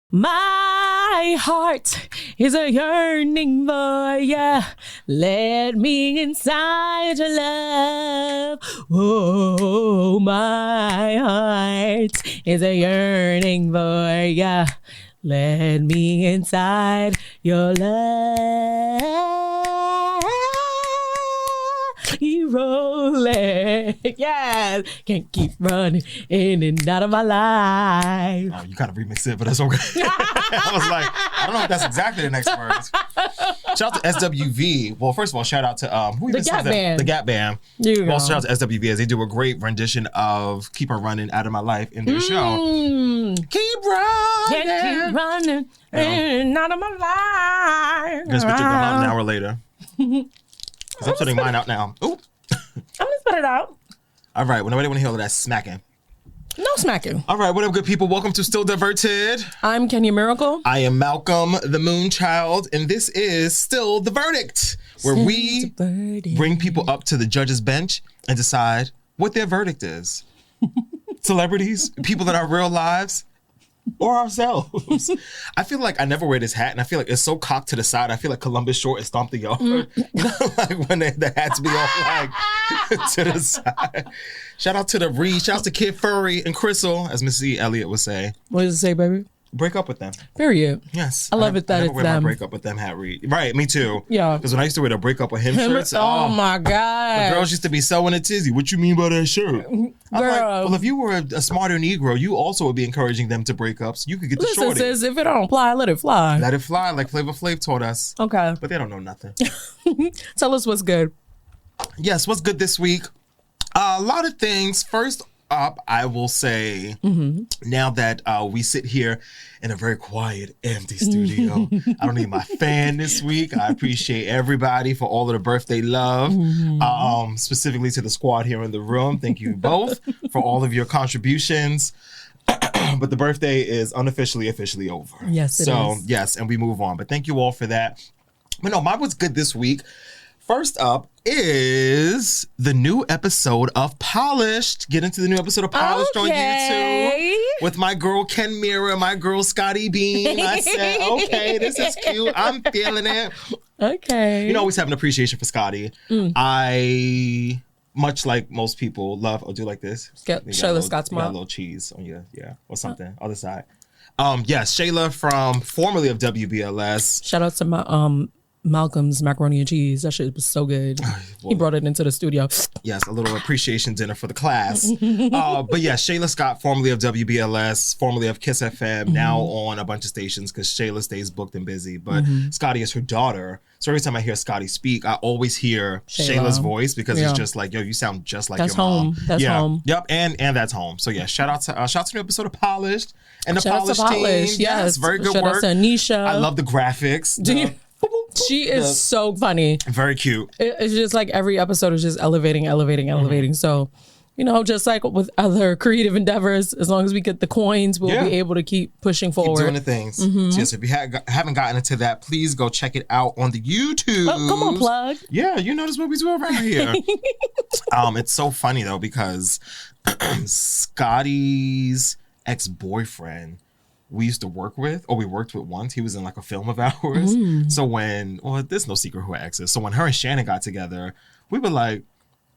My heart is a yearning for ya. Let me inside your love. Oh, my heart is a yearning for ya. Let me inside your love. You rolling. Yes. Can't keep running in and out of my life. Oh, you kind of remixed it, but that's okay. I was like, I don't know if that's exactly the next words. Shout out to SWV. Well, first of all, shout out to who even says that? The Gap Band. Well, shout out to SWV as they do a great rendition of "Keep On Running" Out of My Life in their show. Keep running, keep running in out of my life. Gonna spit your gum out an hour later. Because I'm putting mine out now. Ooh. I'm gonna spit it out. All right. Well, nobody want to hear all of that smacking. No smacking. All right. What up, good people? Welcome to Still Diverted. I'm Kenya Miracle. I am Malcolm, the Moonchild, and this is Still the Verdict, where we bring people up to the judge's bench and decide what their verdict is. Celebrities, people in our real lives, or ourselves. I feel like I never wear this hat, and I feel like it's so cocked to the side. I feel like Columbus Short and Stomp the Yard. Like when the hats be all like to the side. Shout out to the Reed. Shout out to Kid Furry and Crystal, as Missy Elliott would say. What does it say, baby? Break up with them. Period. Yes. I love it that I it's wear them. My break up with them hat read. Right, me too. Yeah. Because when I used to wear the break up with him shirts. Oh my God. The girls used to be sewing a tizzy. What you mean by that shirt? I'm like, well, if you were a smarter Negro, you also would be encouraging them to break up so you could get the shorty. Sis, if it don't fly, let it fly. Let it fly, like Flavor Flav taught us. Okay. But they don't know nothing. Tell us what's good. Yes, what's good this week? A lot of things. First up, I will say, now that we sit here in a very quiet, empty studio, I don't need my fan this week. I appreciate everybody for all of the birthday love, specifically to the squad here in the room. Thank you both for all of your contributions. But the birthday is officially over. Yes, it is. Yes, and we move on. But thank you all for that. But no, mine was good this week. First up is the new episode of Polished. Get into the new episode of Polished on YouTube with my girl Ken Mira, my girl Scotty Beam. I said, okay, this is cute. I'm feeling it. Okay. You know, always have an appreciation for Scotty. I, much like most people, love, do like this. Shayla Scott's mom. Got a little cheese on you, or something. Other side. Yes, Shayla from formerly of WBLS. Shout out to my Malcolm's macaroni and cheese. That shit was so good. Well, he brought it into the studio. Yes, a little appreciation dinner for the class. But yeah, Shayla Scott, formerly of WBLS, formerly of Kiss FM, now on a bunch of stations because Shayla stays booked and busy. But Scotty is her daughter. So every time I hear Scotty speak, I always hear Shayla's voice because it's just like, yo, you sound just like your mom. That's home. Yep, and that's home. So yeah, shout out to the new episode of Polished and the shout Polished team. Yes, very good shout work. Out to Anisha. I love the graphics. She is so funny. Very cute. It's just like every episode is just elevating. So, you know, just like with other creative endeavors, as long as we get the coins, we'll be able to keep pushing forward. Keep doing the things. So yes, if you haven't gotten into that, please go check it out on the YouTube. Oh, come on, plug. Yeah, you notice what we do around here. It's so funny, though, because Scotty's ex-boyfriend, we used to work with, or we worked with once. He was in like a film of ours. So there's no secret who our ex is. So when her and Shannon got together, we were like,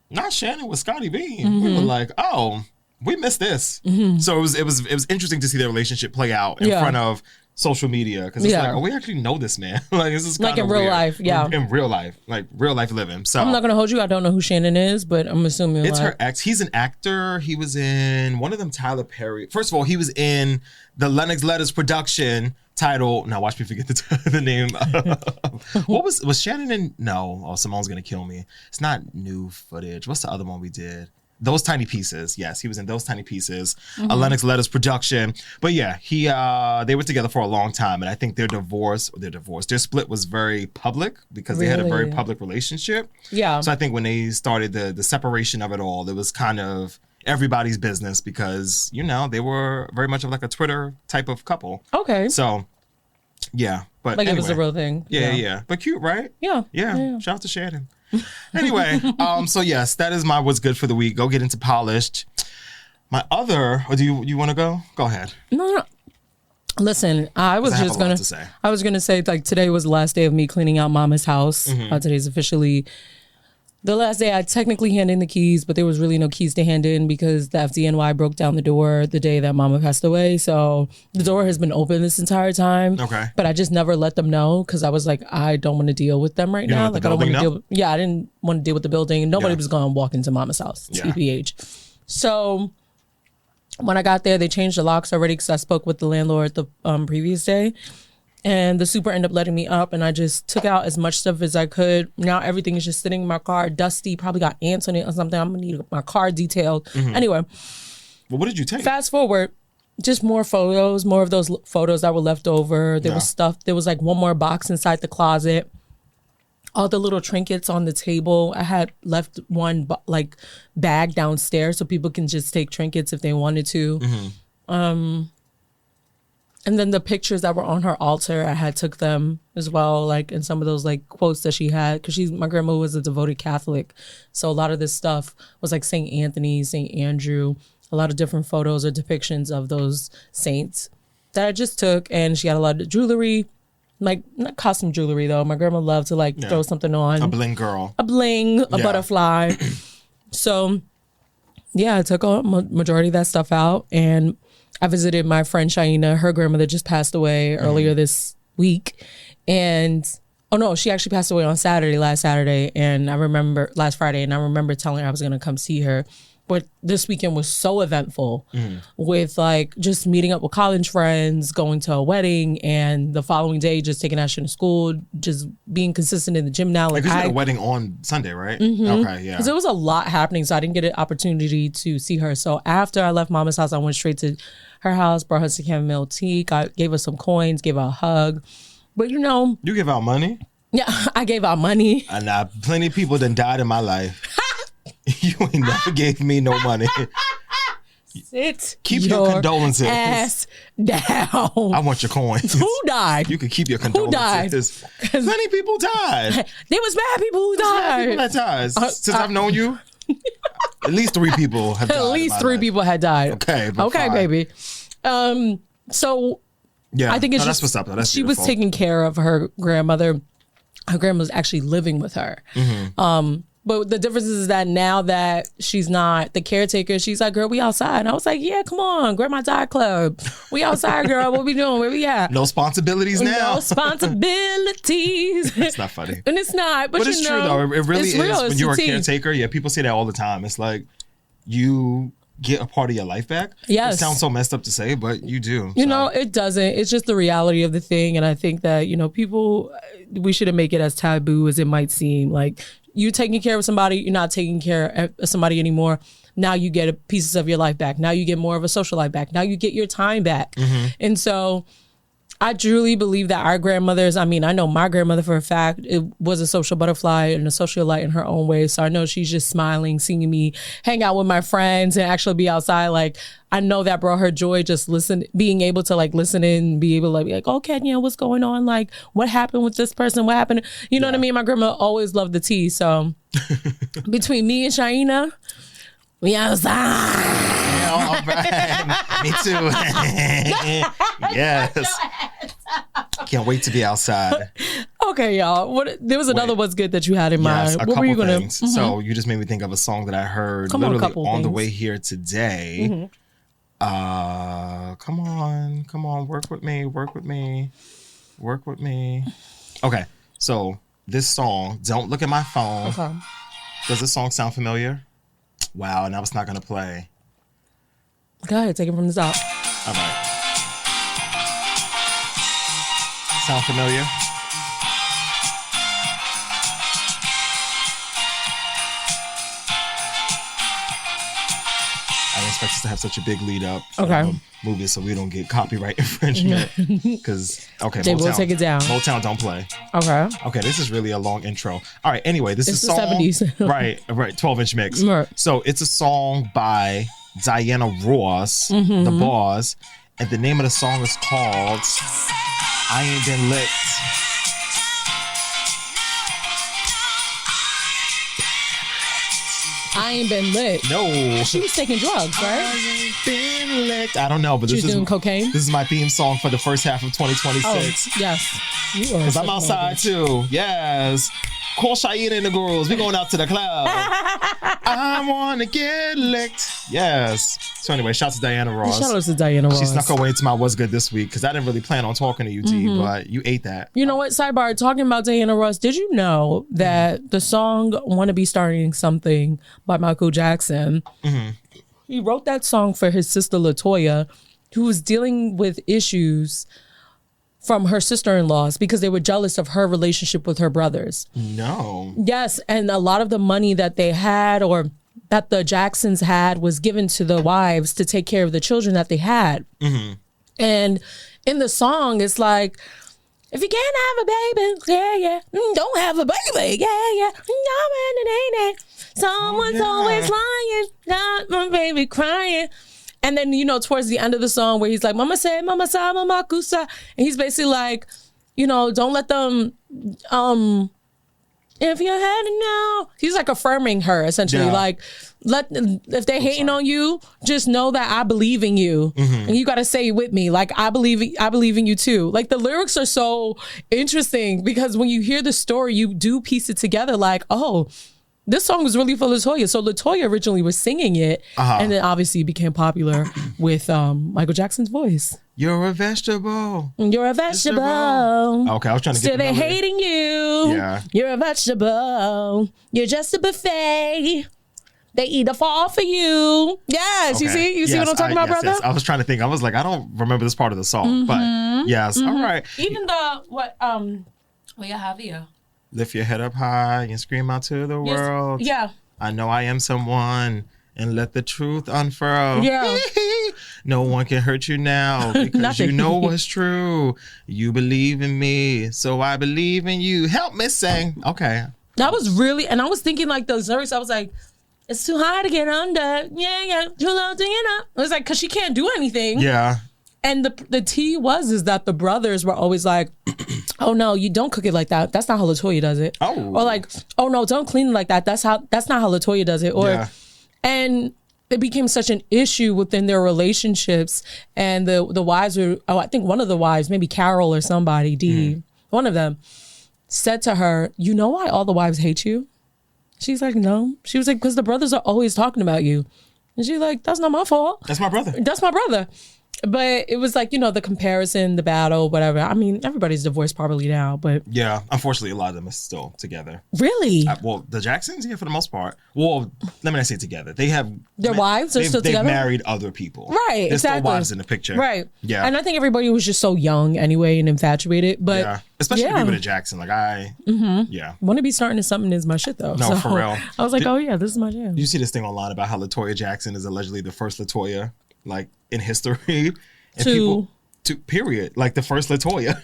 not Shannon with Scotty Beam. We were like, oh, we missed this. So it was interesting to see their relationship play out in front of social media because it's like, oh, we actually know this man. Like this is like in real life, in real life, like real life living. So I'm not gonna hold you. I don't know who Shannon is, but I'm assuming it's her ex. He's an actor. He was in one of them. Tyler Perry. First of all, he was in the Lennox Letters production title. Now watch me forget the name. What was Shannon in? No, Simone's gonna kill me. It's not new footage. What's the other one we did? Those Tiny Pieces. Yes, he was in Those Tiny Pieces, a Lennox Letters production. But yeah, they were together for a long time. And I think their split was very public because they had a very public relationship. Yeah. So I think when they started the separation of it all, it was kind of everybody's business because, you know, they were very much of like a Twitter type of couple. Okay. So, yeah. But like anyway. It was a real thing. Yeah. But cute, right? Yeah. Shout out to Shannon. Anyway, so yes, that is my what's good for the week. Go get into Polished. My other, or do you want to go? Go ahead. No. Listen, I was gonna say like today was the last day of me cleaning out Mama's house. Today's officially the last day I technically hand in the keys, but there was really no keys to hand in because the FDNY broke down the door the day that Mama passed away. So the door has been open this entire time. Okay. But I just never let them know because I was like, I don't want to deal with them right now. Like I don't want to deal. I didn't want to deal with the building. Nobody was going to walk into Mama's house. TBH. So when I got there, they changed the locks already because I spoke with the landlord the previous day. And the super ended up letting me up, and I just took out as much stuff as I could. Now everything is just sitting in my car, dusty, probably got ants on it or something. I'm going to need my car detailed. Anyway. Well, what did you take? Fast forward, just more photos, more of those photos that were left over. There was stuff. There was like one more box inside the closet. All the little trinkets on the table. I had left one like bag downstairs so people can just take trinkets if they wanted to. And then the pictures that were on her altar, I had took them as well, like in some of those like quotes that she had, because my grandma was a devoted Catholic. So a lot of this stuff was like St. Anthony, St. Andrew, a lot of different photos or depictions of those saints that I just took. And she had a lot of jewelry, like not costume jewelry though. My grandma loved to like throw something on. A bling girl. A bling, a butterfly. So yeah, I took a majority of that stuff out, and I visited my friend Shaina. Her grandmother just passed away earlier this week. And, oh no, she actually passed away on last Saturday. And I remember, last Friday, and I remember telling her I was going to come see her. But this weekend was so eventful with like just meeting up with college friends, going to a wedding, and the following day just taking Ashton to school, just being consistent in the gym now. Like you had a wedding on Sunday, right? Okay, yeah. Because there was a lot happening, so I didn't get an opportunity to see her. So after I left Mama's house, I went straight to her house, brought her some chamomile tea, gave her some coins, gave her a hug. But you know, you give out money? Yeah, I gave out money. And plenty of people done died in my life. You ain't never gave me no money. Keep your condolences ass down. I want your coins. Who died? You can keep your condolences. Who died? Many people died. There was mad people who died. People that died. Since I've known you, at least 3 people have died. At least 3 people had died. Okay, fine. Baby. So yeah, I think it's that's what's up. That's she beautiful. was taking care of her grandmother. Her grandma was actually living with her. But the difference is that now that she's not the caretaker, she's like, girl, we outside. And I was like, yeah, come on, Grandma Diet Club. We outside, girl. What we doing? Where we at? No responsibilities now. No responsibilities. It's not funny. And it's not. But it's you true, though. It really is. Real. When you're a caretaker, people say that all the time. It's like you get a part of your life back. Yes. It sounds so messed up to say, but you do. You know, it doesn't. It's just the reality of the thing. And I think that, people, we shouldn't make it as taboo as it might seem. Like, you taking care of somebody, you're not taking care of somebody anymore. Now you get pieces of your life back. Now you get more of a social life back. Now you get your time back. And so I truly believe that our grandmothers, I know my grandmother for a fact, it was a social butterfly and a socialite in her own way. So I know she's just smiling, seeing me hang out with my friends and actually be outside. Like, I know that brought her joy, just being able to like listen in, be able to be like, okay, what's going on? Like, what happened with this person? What happened? You know what I mean? My grandma always loved the tea. So between me and Shaina, we outside. All right. Me too. Yes. Can't wait to be outside. Okay, y'all. There was another What's Good that you had in mind. What were you gonna? So you just made me think of a song that I heard literally on the way here today. Come on, work with me. Okay, so this song, Don't Look at My Phone. Okay. Does this song sound familiar? Wow, now it's not gonna play. Go ahead, take it from the top. All right. Sound familiar? I didn't expect us to have such a big lead up for the movie so we don't get copyright infringement. Because, they will take it down. Motown don't play. Okay, this is really a long intro. All right, anyway, this is a song. It's the 70s. right, 12-inch mix. Right. So it's a song by Diana Ross, The Boss, and the name of the song is called I Ain't Been Licked. I ain't been lit. No. She was taking drugs, right? I ain't been lit. I don't know, but She this was is doing cocaine. This is my theme song for the first half of 2026. Oh, yes. Because I'm outside too. Yes. Call Shaina and the girls. We going out to the club. I want to get licked. Yes. So anyway, shout out to Diana Ross. Shout out to Diana Ross. She snuck her way into my What's Good this week because I didn't really plan on talking to you, T, but you ate that. You know what, sidebar, talking about Diana Ross, did you know that the song Wanna Be Starting Something by Michael Jackson, he wrote that song for his sister LaToya, who was dealing with issues from her sister-in-laws because they were jealous of her relationship with her brothers. No. Yes, and a lot of the money that they had or that the Jacksons had was given to the wives to take care of the children that they had. And in the song, it's like, if you can't have a baby, yeah, yeah, don't have a baby, yeah, yeah, no, someone's always lying, not my baby crying. And then, you know, towards the end of the song where he's like, Mama say, Mama sa, Mama kusa. And he's basically like, you know, don't let them, if you had to know. He's like affirming her, essentially. Yeah. Like, if they're hating on you, just know that I believe in you. And you got to say it with me. Like, I believe in you too. Like, the lyrics are so interesting because when you hear the story, you do piece it together like, oh, this song was really for LaToya. So LaToya originally was singing it, and then obviously became popular with Michael Jackson's voice. You're a vegetable. You're a vegetable. Okay, I was trying to Still get they're hating you. Yeah. You're a vegetable. You're just a buffet. They eat a fall for you. Yes, Okay. you see what I'm talking about, brother? Yes. I was trying to think. I was like, I don't remember this part of the song, but yes. All right. Even the Javier. Lift your head up high and scream out to the world. Yeah. I know I am someone, and let the truth unfurl. Yeah. No one can hurt you now because you know what's true. You believe in me, so I believe in you. Help me sing. Okay. That was really, and I was thinking like those lyrics, I was like, it's too high to get under. Yeah, yeah. Too low to get up. It was like, because she can't do anything. Yeah. And the tea is that the brothers were always like, oh no, you don't cook it like that. That's not how LaToya does it. Oh. Or like, oh no, don't clean it like that. That's not how LaToya does it. Or Yeah. and it became such an issue within their relationships. And the wives were, I think one of the wives, maybe Carol or somebody, Dee, one of them, said to her, you know why all the wives hate you? She's like, no. She was like, because the brothers are always talking about you. And she's like, that's not my fault. That's my brother. That's my brother. But it was like, you know, the comparison, the battle, whatever. I mean, everybody's divorced probably now, but... Yeah, unfortunately, a lot of them are still together. Really? Well, the Jacksons, yeah, for the most part. Well, let me not say together. They have... Their wives are still together? They've married other people. Right, There's exactly. still wives in the picture. Right. Yeah. And I think everybody was just so young anyway and infatuated. But yeah. Especially yeah. people to Jackson. Like, yeah. Wanna Be Starting Something is my shit, though. No, so for real. I was like, oh, yeah, this is my jam. You see this thing online about how LaToya Jackson is allegedly the first LaToya, like, in history. And people, period. Like the first LaToya.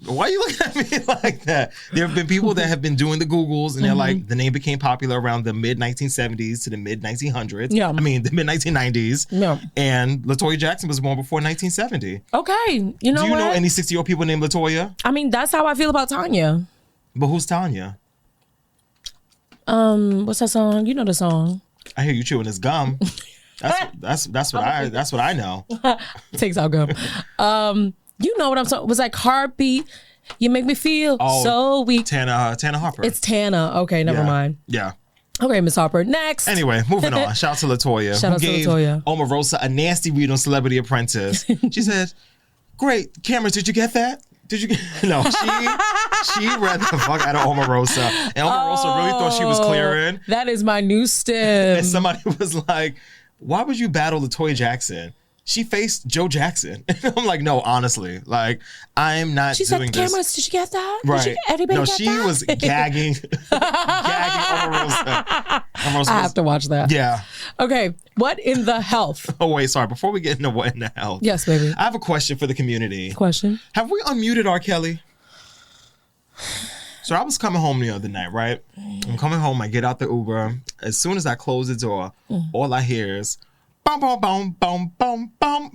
Why are you looking at me like that? There have been people that have been doing the Googles and they're like, the name became popular around the mid 1970s to the mid 1900s. Yeah. I mean, the mid 1990s. Yeah. And LaToya Jackson was born before 1970. Okay. You know Do you what? know any 60-year-old people named LaToya? I mean, that's how I feel about Tanya. But who's Tanya? What's that song? You know the song. I hear you chewing his gum. That's what I know. Takes out gum. You know what I'm talking. It was like Heartbeat. You make me feel so weak. Tana Harper. It's Tana. Okay, never mind. Yeah. Okay, Miss Harper. Next. Anyway, moving on. Shout out to LaToya. Shout out to LaToya. Omarosa a nasty read on Celebrity Apprentice. She said, "Great, Cameron, did you get that? Did you get?" No, she read the fuck out of Omarosa, and Omarosa really thought she was clearing. That is my new stem. And somebody was like, "Why would you battle LaToya Jackson? She faced Joe Jackson." I'm like, no, honestly, like, I'm not She's doing like, this. Cameras, did you get that? Right. Did anybody No, get she that? was gagging Omarosa. Omarosa I have to watch that. Yeah. Okay, what in the health? Oh, wait, sorry. Before we get into what in the hell. Yes, baby. I have a question for the community. Question. Have we unmuted R. Kelly? So I was coming home the other night, right? I'm coming home. I get out the Uber. As soon as I close the door, all I hear is bum, bum, bum, bum, bum, bum.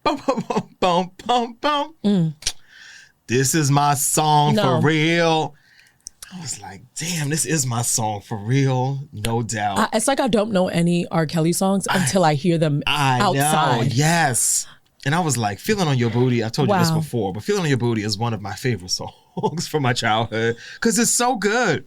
Bum, bum, bum, bum, bum, bum. This is my song for real. I was like, damn, this is my song for real, no doubt. It's like I don't know any R. Kelly songs until I hear them outside. Know, yes. And I was like, Feeling on Your Booty, I've told you this before, but Feeling on Your Booty is one of my favorite songs from my childhood because it's so good.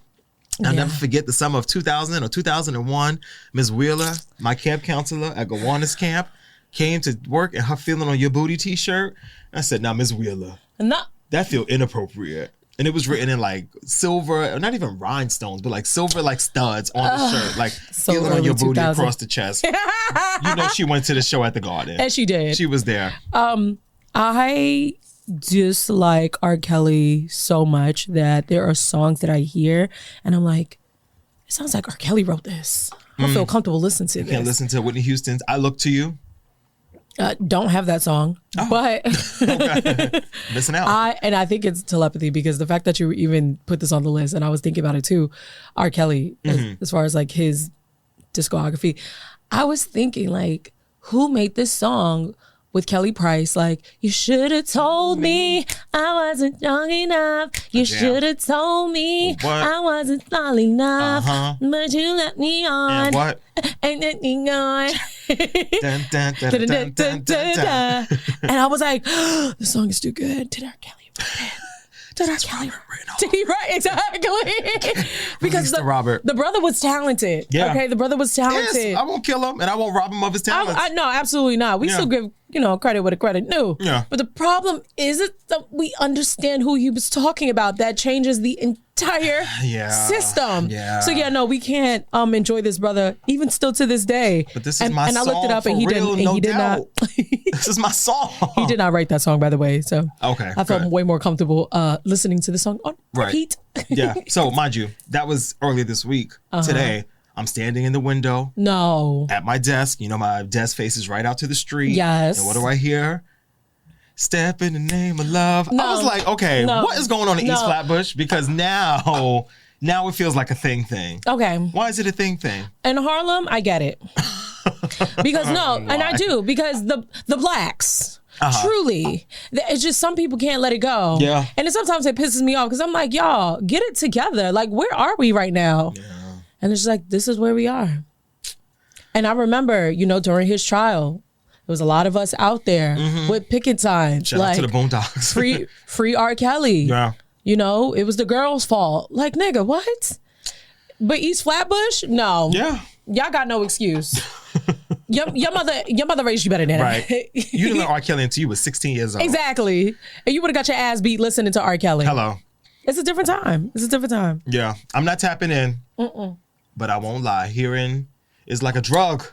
I'll never forget the summer of 2000 or 2001. Ms. Wheeler, my camp counselor at Gowanus Camp, came to work in her Feeling on Your Booty t-shirt. I said, now, Ms. Wheeler, that feel inappropriate. And it was written in like silver, not even rhinestones, but like silver like studs on the shirt, like so Feeling on Your Booty across the chest. You know, she went to the show at the Garden. And she did. She was there. I dislike R. Kelly so much that there are songs that I hear and I'm like, it sounds like R. Kelly wrote this. I don't feel comfortable listening to this. You can't listen to Whitney Houston's I Look to You. Don't have that song, but missing out. I think it's telepathy because the fact that you even put this on the list, and I was thinking about it too, R. Kelly, as far as like his discography, I was thinking like, who made this song with Kelly Price? Like, you should have told me I wasn't young enough. You should have told me I wasn't tall enough, but you let me on. And what? And let me on. Dun, dun, dun, dun, dun, dun, dun. And I was like, the song is too good. Did R. Kelly write it? Did R. Kelly did he write exactly? Because the brother was talented. Yeah. Okay, the brother was talented. Yes, I won't kill him and I won't rob him of his talents. No, absolutely not. We still give credit where the credit due. Yeah. But the problem is that we understand who he was talking about. That changes the entire system. Yeah. So no, we can't enjoy this brother even still to this day. But this is my song. And I looked it up and he didn't. No he did doubt. not. This is my song. He did not write that song, by the way. So okay, I felt way more comfortable listening to the song on repeat. Yeah. So mind you, that was earlier this week. Today, I'm standing in the window. No. At my desk. You know, my desk faces right out to the street. Yes. And what do I hear? Step in the name of love. No. I was like, okay, what is going on in East Flatbush? Because now it feels like a thing. Okay. Why is it a thing? In Harlem, I get it. Because and I do, because the blacks. Truly, it's just some people can't let it go. Yeah. And then sometimes it pisses me off because I'm like, y'all, get it together. Like, where are we right now? Yeah. And it's like, this is where we are. And I remember, during his trial, there was a lot of us out there with picket signs. Shout out to the Boondocks. free R. Kelly. Yeah. It was the girls' fault. Like, nigga, what? But East Flatbush? No. Yeah. Y'all got no excuse. Your mother raised you better than that. Right. You didn't let R. Kelly until you was 16 years old. Exactly. And you would have got your ass beat listening to R. Kelly. Hello. It's a different time. Yeah. I'm not tapping in. But I won't lie. Hearing is like a drug.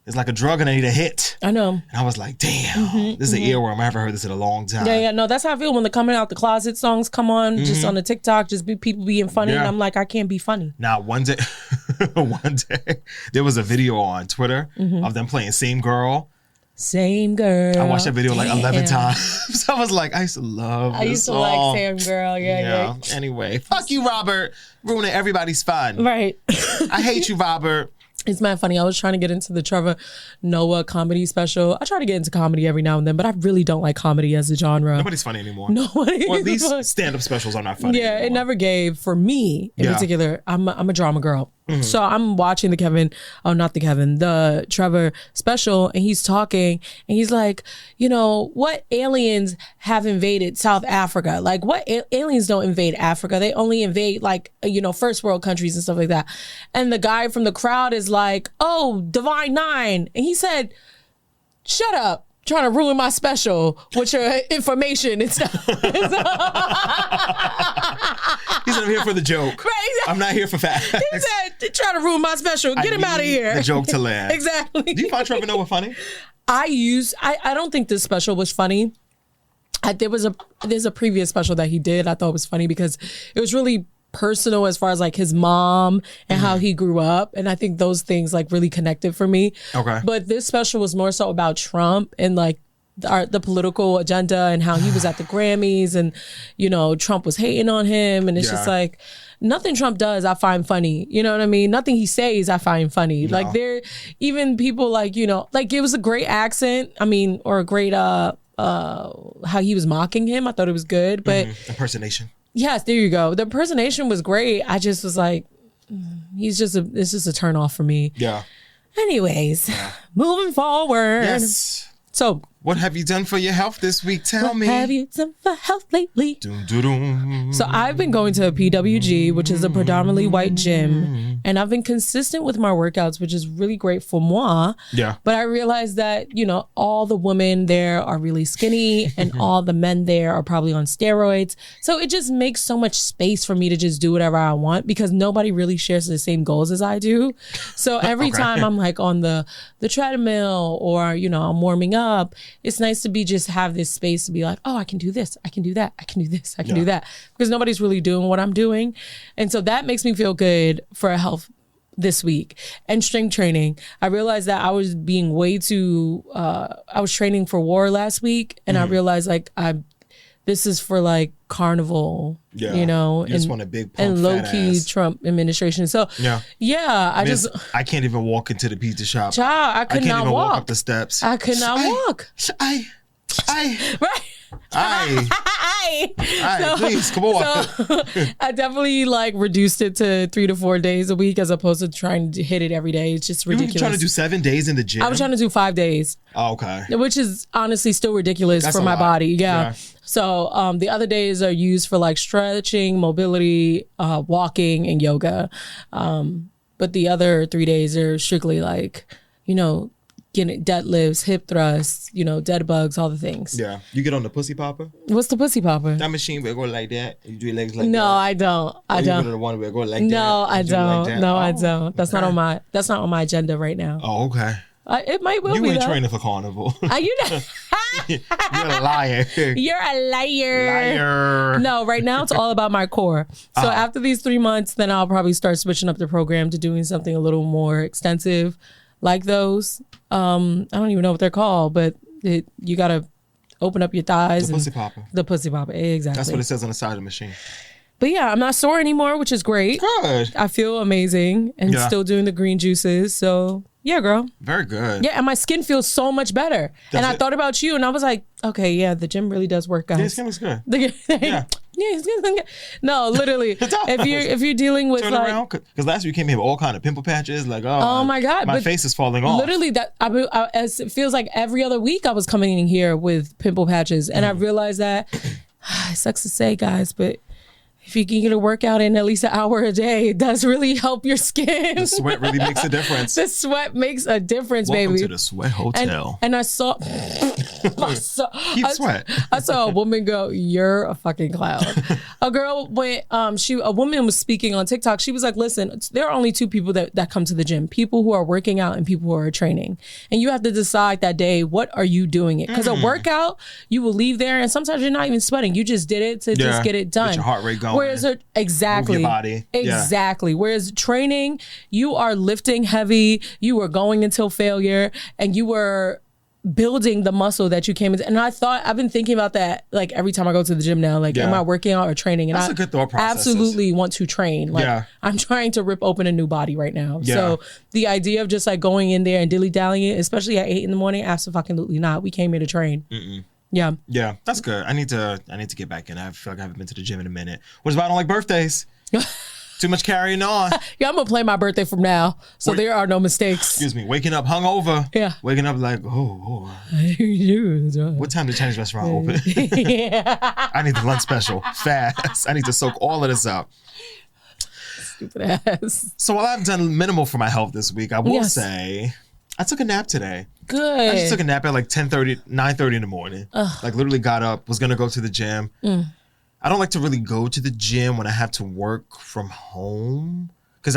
It's like a drug and I need a hit. I know. And I was like, damn, this is an earworm. I haven't heard this in a long time. Yeah, no, that's how I feel when the coming out the closet songs come on, just on the TikTok, just people being funny. And I'm like, I can't be funny. Now, one day, there was a video on Twitter of them playing Same Girl. Same Girl. I watched that video like 11 times. I was like, I used to love this I used to song. like Same Girl. Yeah. Anyway, fuck you, Robert. Ruining everybody's fun. Right. I hate you, Robert. It's mad funny. I was trying to get into the Trevor Noah comedy special. I try to get into comedy every now and then, but I really don't like comedy as a genre. Nobody's funny anymore. Nobody. Or at least stand-up specials are not funny anymore. It never gave for me in particular. I'm a drama girl. So I'm watching the Trevor special, and he's talking, and he's like, what aliens have invaded South Africa? Like, what aliens don't invade Africa? They only invade first world countries and stuff like that. And the guy from the crowd is like, oh, Divine Nine. And he said, shut up. Trying to ruin my special with your information and stuff. He's not here for the joke. Right. I'm not here for facts. He said, trying to ruin my special. Get him out of here. The joke to land. Exactly. Do you find Trevor Noah funny? I don't think this special was funny. There's a previous special that he did. I thought it was funny because it was really personal as far as like his mom and how he grew up, and I think those things like really connected for me. Okay. But this special was more so about Trump and like the political agenda and how he was at the Grammys and Trump was hating on him, and it's just like nothing Trump does I find funny. You know what I mean? Nothing he says I find funny. No. Like there even people like like it was a great accent. I mean, or a great how he was mocking him. I thought it was good, but impersonation. Yes, there you go. The impersonation was great. I just was like, it's just a turn off for me. Yeah. Anyways, moving forward. Yes. So, what have you done for your health this week? Tell me. What have you done for health lately? So I've been going to a PWG, which is a predominantly white gym, and I've been consistent with my workouts, which is really great for moi. Yeah. But I realized that, all the women there are really skinny and all the men there are probably on steroids. So it just makes so much space for me to just do whatever I want because nobody really shares the same goals as I do. So every time I'm like on the treadmill or, I'm warming up, it's nice to just have this space to be like, oh, I can do this, I can do that, I can do this, I can do that. Because nobody's really doing what I'm doing. And so that makes me feel good for health this week. And strength training. I realized that I was being way too, I was training for war last week. And I realized this is for like carnival, you just want a big pump, and low key Trump administration. So I can't even walk into the pizza shop. Child, I could not even walk up the steps. I could not walk. Right. So, please come on. So I definitely reduced it to 3 to 4 days a week as opposed to trying to hit it every day. It's just ridiculous. You were trying to do 7 days in the gym? I was trying to do 5 days. Oh, okay. Which is honestly still ridiculous for my body. Yeah. So the other days are used for stretching, mobility, walking, and yoga. But the other 3 days are strictly getting deadlifts, hip thrusts, dead bugs, all the things. Yeah. You get on the pussy popper? What's the pussy popper? That machine where it go like that. You do your legs like that. No, I don't. I don't. You go to the one where it go like that. No, I don't. Like no, I don't. That's not on my agenda right now. Oh, okay. It might well be. You ain't training for carnival. You're a liar. You're a liar. No, right now it's all about my core. So after these 3 months, then I'll probably start switching up the program to doing something a little more extensive like those. I don't even know what they're called, but you got to open up your thighs. The pussy popper. The pussy popper, exactly. That's what it says on the side of the machine. But yeah, I'm not sore anymore, which is great. Good. I feel amazing and still doing the green juices. So yeah, girl. Very good. Yeah, and my skin feels so much better. I thought about you and I was like, okay, yeah, the gym really does work, guys. Yeah, skin looks good. Yeah. Yeah, no, literally. if you're dealing with turn around, because last week you came here with all kind of pimple patches, oh my god, my face is falling off. Literally, as it feels like every other week I was coming in here with pimple patches, and I realized that it sucks to say, guys, but if you can get a workout in at least an hour a day, it does really help your skin. The sweat really makes a difference. The sweat makes a difference, Welcome baby. to the sweat hotel. And I saw sweat. I saw a woman go, "You're a fucking clown." A girl went, a woman was speaking on TikTok. She was like, "Listen, there are only two people that come to the gym: people who are working out and people who are training. And you have to decide that day, what are you doing it? Because a workout, you will leave there, and sometimes you're not even sweating. You just did it to just get it done. Get your heart rate going. Whereas exactly, move your body. Exactly. Whereas training, you are lifting heavy, you were going until failure, and you were building the muscle that you came into. And I've been thinking about that every time I go to the gym now. Am I working out or training? And that's a good thought process. Absolutely want to train. I'm trying to rip open a new body right now. Yeah. So the idea of just going in there and dilly-dallying, especially at 8 a.m, absolutely not. We came here to train. Mm-mm. Yeah. Yeah, that's good. I need to get back in. I feel like I haven't been to the gym in a minute. What is why I don't like birthdays? Too much carrying on. Yeah, I'm gonna play my birthday from now, so there are no mistakes. Excuse me. Waking up hungover. Yeah. Waking up what time the Chinese restaurant open? Yeah. I need the lunch special fast. I need to soak all of this up. Stupid ass. So while I've done minimal for my health this week, I will say I took a nap today. Good. I just took a nap at 10:30, 9:30 in the morning. Literally got up, was gonna go to the gym. I don't like to really go to the gym when I have to work from home because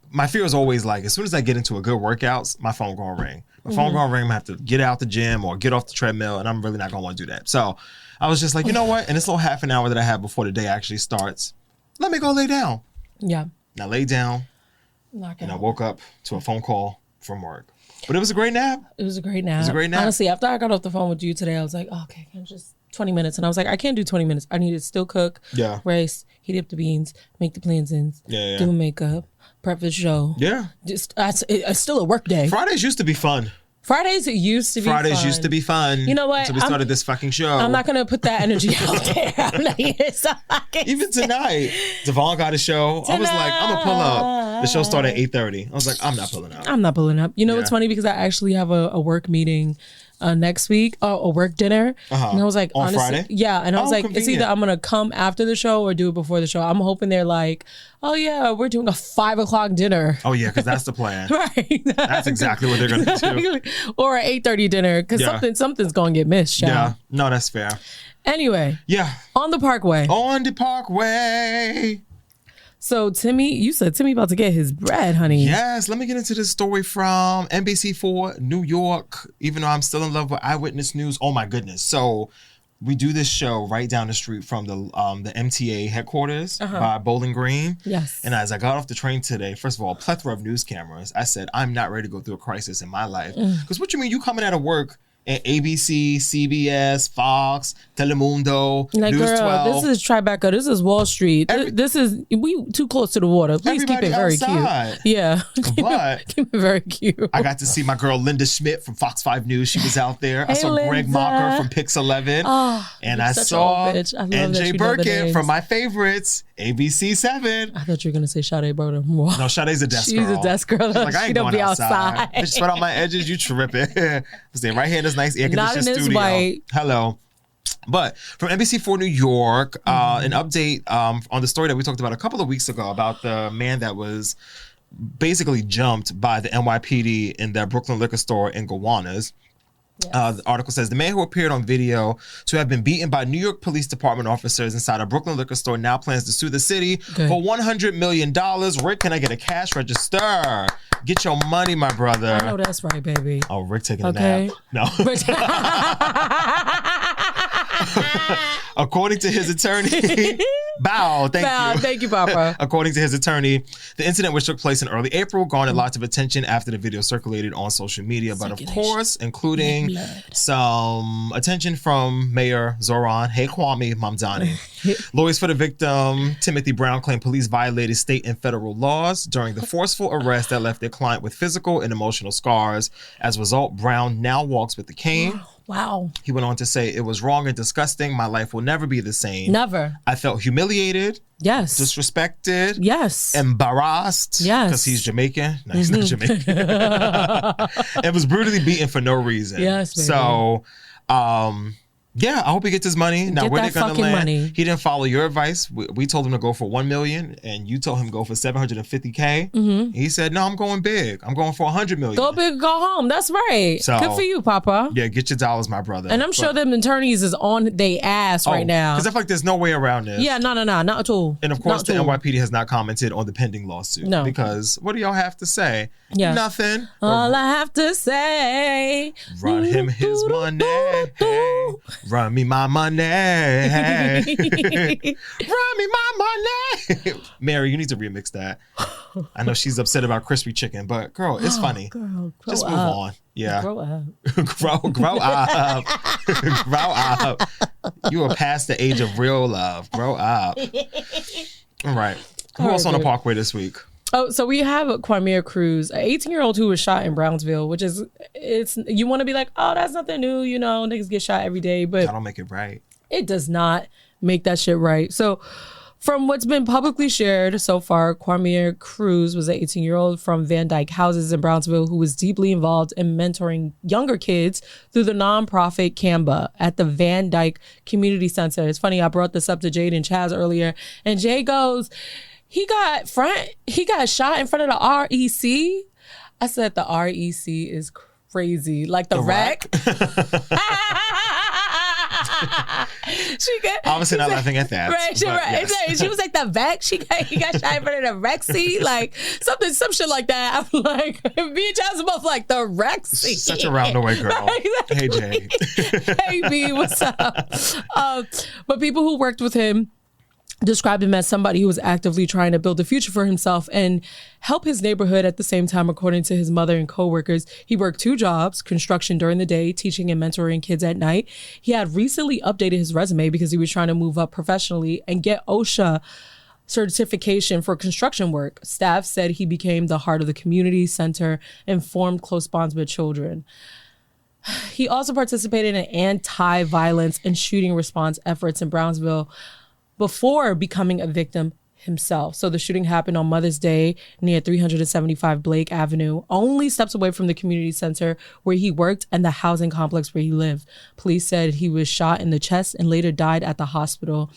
my fear is always as soon as I get into a good workout, my phone gonna ring. My phone gonna ring. I'm gonna have to get out the gym or get off the treadmill, and I'm really not gonna want to do that. So I was just you know what? In this little half an hour that I have before the day actually starts, let me go lay down. Yeah. And I lay down, and I woke up to a phone call from work. But it was a great nap. It was a great nap. Honestly, after I got off the phone with you today, I was like, okay, just 20 minutes. And I was like, I can't do 20 minutes. I need to still cook, rice, heat up the beans, make the plantains, do makeup, prep for the show. Yeah. It's still a work day. Fridays used to be fun. Fridays used to be Fridays fun. used to be fun. You know what? Until we started this fucking show. I'm not going to put that energy out there. I'm not here, so Even tonight, Devon got a show. I was like, I'm going to pull up. The show started at 8:30. I was like, I'm not pulling up. I'm not pulling up. You know what's funny? Because I actually have a work meeting next week, a work dinner. And I was like, on honestly, Friday? yeah. And I was like, convenient. it's either I'm going to come after the show or do it before the show. I'm hoping they're like, oh yeah, we're doing a 5 o'clock dinner. Oh yeah, because that's the plan. Right. That's exactly what they're going to do. Or an 8:30 dinner, because something's going to get missed, child. Yeah, no, that's fair. Anyway. Yeah. On the Parkway. On the Parkway. So Timmy, you said Timmy about to get his bread, honey. Yes, let me get into this story from NBC4 New York, even though I'm still in love with Eyewitness News. Oh my goodness. So we do this show right down the street from the MTA headquarters by Bowling Green. Yes. And as I got off the train today, first of all, a plethora of news cameras. I said, I'm not ready to go through a crisis in my life. Because what you mean, you coming out of work at ABC, CBS, Fox, Telemundo, like, News girl, 12. this is Tribeca. This is Wall Street. This is, we too close to the water. Please keep it very outside. cute. Yeah. But keep it very cute. I got to see my girl Linda Schmidt from Fox 5 News. She was out there. I Hey, saw Greg Linda. Mocker from Pix 11. And I such saw an old bitch. I love that NJ you know the Birkin names. from my favorites, ABC 7. I thought you were going to say Sade Broder. Wow. No, Sade's a desk She's girl. a desk girl. She's like, I She ain't don't going be outside. outside. Bitch, sweat on my edges, you tripping. I'm staying right here in this nice air Not conditioned in this studio. white. Hello. But from NBC4 New York, an update on the story that we talked about a couple of weeks ago about the man that was basically jumped by the NYPD in that Brooklyn liquor store in Gowanus. The article says the man who appeared on video to have been beaten by New York Police Department officers inside a Brooklyn liquor store now plans to sue the city for $100 million. Rick, can I get a cash register? Get your money, my brother. I know that's right, baby. Oh, Rick taking a nap. No. According to his attorney, Thank you, Papa. According to his attorney, the incident, which took place in early April, garnered lots of attention after the video circulated on social media, but of course, including some attention from Mayor Zoran Kwame Mamdani. Lawyers for the victim, Timothy Brown, claimed police violated state and federal laws during the forceful arrest that left their client with physical and emotional scars. As a result, Brown now walks with a cane. Wow. He went on to say, it was wrong and disgusting. My life will never be the same. Never. I felt humiliated. Yes. Disrespected. Yes. Embarrassed. Yes. Because he's Jamaican. No, he's not Jamaican. And was brutally beaten for no reason. Yes, baby. So, yeah, I hope he gets his money. Now, Get where that they're gonna fucking land? money. He didn't follow your advice. We told him to go for $1 million, and you told him to go for $750K. He said, "No, I'm going big. I'm going for $100 million." Go big, go home. That's right. So, good for you, Papa. Yeah, get your dollars, my brother. And I'm sure them attorneys is on they ass right now. Because I feel like there's no way around this. Yeah, no, not at all. And of course, Not the at all. NYPD has not commented on the pending lawsuit. No. Because what do y'all have to say? Yeah. Nothing. All I have to say, Run him his money. Hey. Run me my money. Hey. Run me my money. Mary, you need to remix that. I know she's upset about crispy chicken, but girl, it's funny. Girl, grow Just up. move on. Yeah. Grow up. grow up. Grow up. You are past the age of real love. Grow up. All right. Who else on the Parkway this week? Oh, so we have Kwame Cruz, an 18-year-old who was shot in Brownsville, which is, you want to be like, oh, that's nothing new, you know, niggas get shot every day, but I don't make it right. it does not make that shit right. So from what's been publicly shared so far, Kwame Cruz was an 18-year-old from Van Dyke Houses in Brownsville who was deeply involved in mentoring younger kids through the nonprofit CAMBA at the Van Dyke Community Center. It's funny, I brought this up to Jade and Chaz earlier, and Jay goes, he got shot in front of the REC. I said the REC is crazy. Like the wreck. Obviously not laughing at that. Right, yes. She was like the VEC. He got shot in front of the rec seat, like some shit like that. I'm like, me and Chaz are both like the rec seat. Such a roundaway girl. Right? Hey Jay. Hey B, what's up? But people who worked with him described him as somebody who was actively trying to build a future for himself and help his neighborhood at the same time. According to his mother and coworkers, he worked 2 jobs, construction during the day, teaching and mentoring kids at night. He had recently updated his resume because he was trying to move up professionally and get OSHA certification for construction work. Staff said he became the heart of the community center and formed close bonds with children. He also participated in anti-violence and shooting response efforts in Brownsville before becoming a victim himself. So the shooting happened on Mother's Day near 375 Blake Avenue, only steps away from the community center where he worked and the housing complex where he lived. Police said he was shot in the chest and later died at the hospital.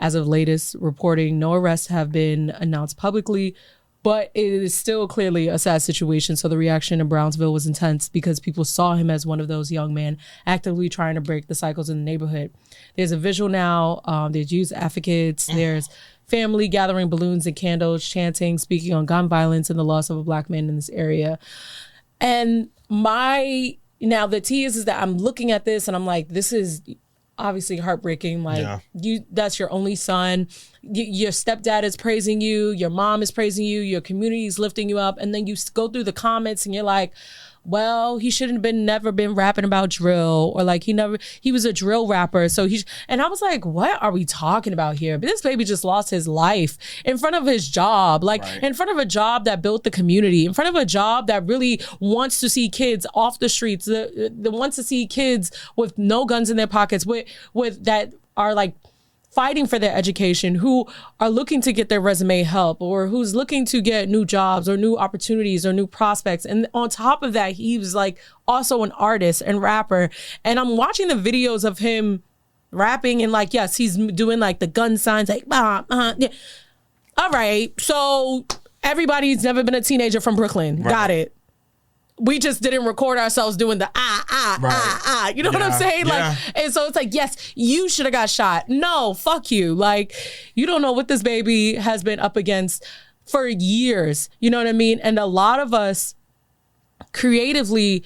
As of latest reporting, no arrests have been announced publicly, but it is still clearly a sad situation. So the reaction in Brownsville was intense because people saw him as one of those young men actively trying to break the cycles in the neighborhood. There's a visual now. There's youth advocates. There's family gathering balloons and candles, chanting, speaking on gun violence and the loss of a Black man in this area. And now the tea is that I'm looking at this and I'm like, this is obviously heartbreaking. Like that's your only son. Your stepdad is praising you. Your mom is praising you. Your community is lifting you up. And then you go through the comments and you're like, well, he shouldn't have never been rapping about drill, or like he was a drill rapper. So and I was like, what are we talking about here? But this baby just lost his life in front of his job, in front of a job that built the community, in front of a job that really wants to see kids off the streets, that wants to see kids with no guns in their pockets, with that are like fighting for their education, who are looking to get their resume help, or who's looking to get new jobs or new opportunities or new prospects. And on top of that, he was like also an artist and rapper. And I'm watching the videos of him rapping and like, yes, he's doing like the gun signs, like, yeah. All right. So everybody's never been a teenager from Brooklyn. Right. Got it. We just didn't record ourselves doing the You know what I'm saying? Like, and so it's like, yes, you should have got shot. No, fuck you. Like, you don't know what this baby has been up against for years. You know what I mean? And a lot of us creatively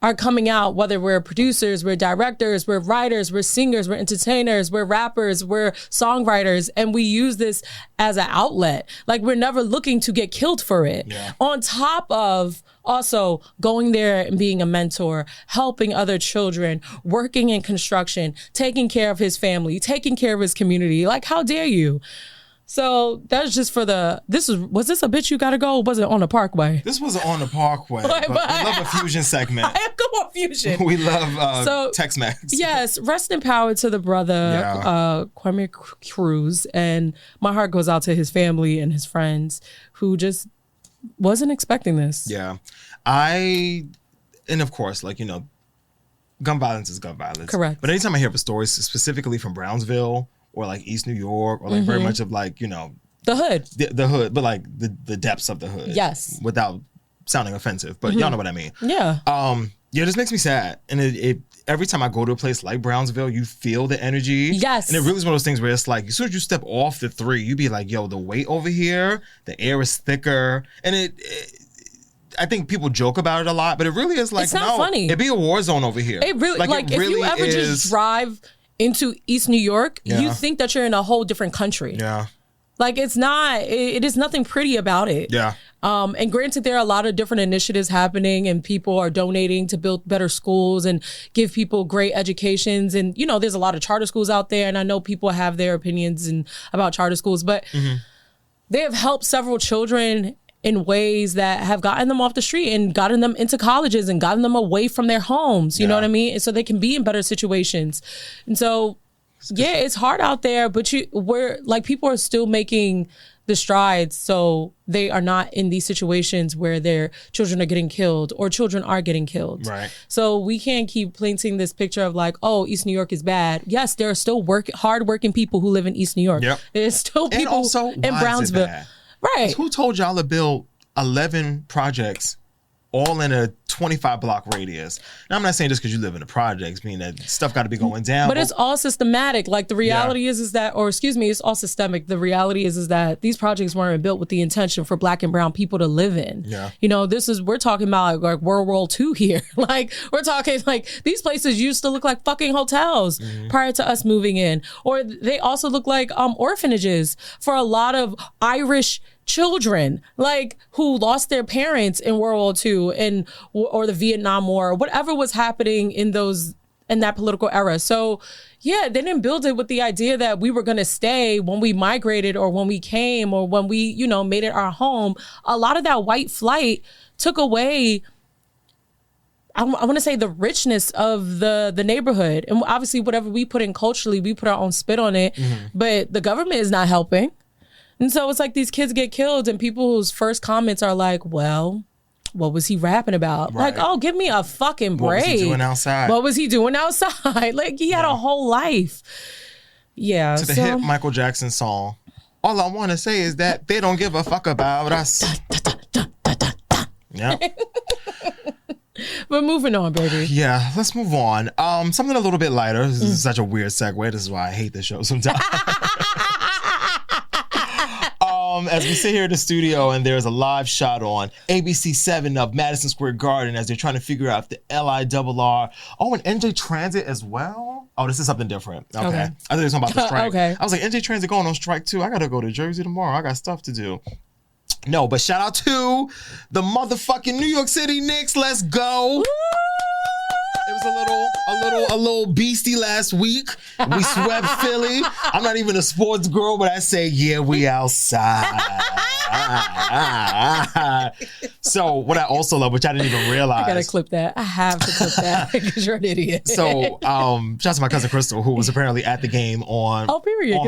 are coming out, whether we're producers, we're directors, we're writers, we're singers, we're entertainers, we're rappers, we're songwriters, and we use this as an outlet. Like, we're never looking to get killed for it. Yeah. On top of also going there and being a mentor, helping other children, working in construction, taking care of his family, taking care of his community. Like, how dare you? So that's just for was this a bitch you gotta go? Or was it on the Parkway? This was on the Parkway. But we love a fusion segment. I am going fusion. We love Tex-Mex. Yes, rest in power to the brother, Kwame Cruz. And my heart goes out to his family and his friends who just wasn't expecting this. Yeah. And of course, like, gun violence is gun violence. Correct. But anytime I hear of a story specifically from Brownsville or like East New York, or like very much of like, the hood. The hood, but like the depths of the hood. Yes. Without sounding offensive, but y'all know what I mean. Yeah. This makes me sad. And it every time I go to a place like Brownsville, you feel the energy. Yes. And it really is one of those things where it's like, as soon as you step off the 3, you be like, yo, the weight over here, the air is thicker. And I think people joke about it a lot, but it really is like, it's not funny. It'd be a war zone over here. It really, like if you ever just drive into East New York, you think that you're in a whole different country. Yeah. Like, it's not, it is nothing pretty about it. Yeah. And granted, there are a lot of different initiatives happening and people are donating to build better schools and give people great educations. And, there's a lot of charter schools out there. And I know people have their opinions about charter schools, but they have helped several children in ways that have gotten them off the street and gotten them into colleges and gotten them away from their homes. You know what I mean? And so they can be in better situations. And so, it's hard out there, but people are still making the strides so they are not in these situations where their children are getting killed or children are getting killed. Right. So we can't keep painting this picture of like, oh, East New York is bad. Yes, there are still hard-working people who live in East New York. Yep. There's still people in Brownsville. Right. Who told y'all to build 11 projects all in a 25 block radius? Now, I'm not saying just because you live in the projects, meaning that stuff got to be going down. But it's all systematic. Like, the reality is that, it's all systemic. The reality is that these projects weren't built with the intention for Black and brown people to live in. Yeah. We're talking about like World War II here. Like, we're talking like these places used to look like fucking hotels prior to us moving in. Or they also look like orphanages for a lot of Irish children, like, who lost their parents in World War II or the Vietnam War, or whatever was happening in that political era. So Yeah, they didn't build it with the idea that we were going to stay when we migrated or when we came or when we, you know, made it our home. A lot of that white flight took away, I want to say, the richness of the neighborhood. And obviously whatever we put in culturally, we put our own spit on it. But the government is not helping. And so it's like these kids get killed and people's first comments are like, well, what was he rapping about? Right. Like, oh, give me a fucking break. What was he doing outside? What was he doing outside? Like, he had a whole life. Yeah. To the hit Michael Jackson song, all I want to say is that they don't give a fuck about us. Yeah. But moving on, baby. Yeah, let's move on. Something a little bit lighter. This is such a weird segue. This is why I hate this show sometimes. As we sit here in the studio and there's a live shot on ABC 7 of Madison Square Garden as they're trying to figure out if the LIRR. Oh, and NJ Transit as well? Oh, this is something different. Okay. I thought it was something about the strike. Okay. I was like, NJ Transit going on strike too. I got to go to Jersey tomorrow. I got stuff to do. No, but shout out to the motherfucking New York City Knicks. Let's go. Woo! It was a little beastie last week. We swept Philly. I'm not even a sports girl, but I say, yeah, we outside. So what I also love, which I didn't even realize. I gotta clip that. I have to clip that because you're an idiot. So shout out to my cousin Crystal, who was apparently at the game on